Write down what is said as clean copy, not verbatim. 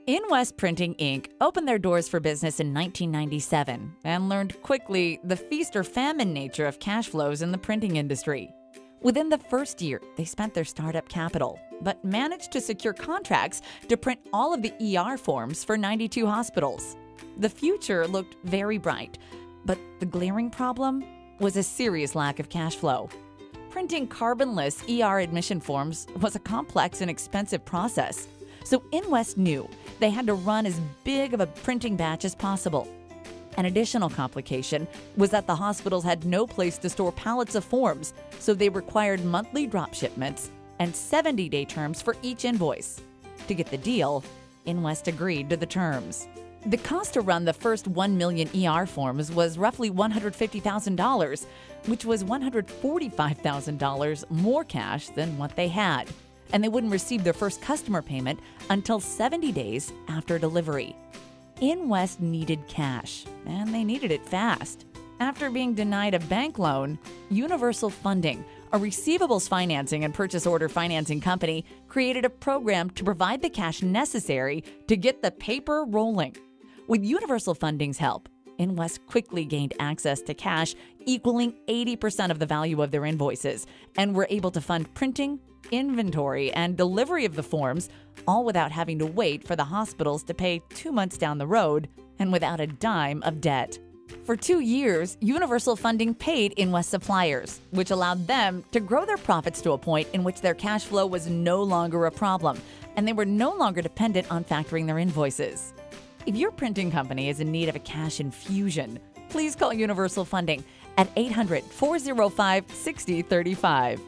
InWest Printing, Inc. opened their doors for business in 1997 and learned quickly the feast or famine nature of cash flows in the printing industry. Within the first year, they spent their startup capital, but managed to secure contracts to print all of the ER forms for 92 hospitals. The future looked very bright, but the glaring problem was a serious lack of cash flow. Printing carbonless ER admission forms was a complex and expensive process, so InWest knew they had to run as big of a printing batch as possible. An additional complication was that the hospitals had no place to store pallets of forms, so they required monthly drop shipments and 70-day terms for each invoice. To get the deal, InWest agreed to the terms. The cost to run the first 1 million ER forms was roughly $150,000, which was $145,000 more cash than what they had, and they wouldn't receive their first customer payment until 70 days after delivery. InWest needed cash, and they needed it fast. After being denied a bank loan, Universal Funding, a receivables financing and purchase order financing company, created a program to provide the cash necessary to get the paper rolling. With Universal Funding's help, InWest quickly gained access to cash equaling 80% of the value of their invoices and were able to fund printing, inventory, and delivery of the forms, all without having to wait for the hospitals to pay 2 months down the road and without a dime of debt. For 2 years, Universal Funding paid InWest suppliers, which allowed them to grow their profits to a point in which their cash flow was no longer a problem, and they were no longer dependent on factoring their invoices. If your printing company is in need of a cash infusion, please call Universal Funding at 800-405-6035.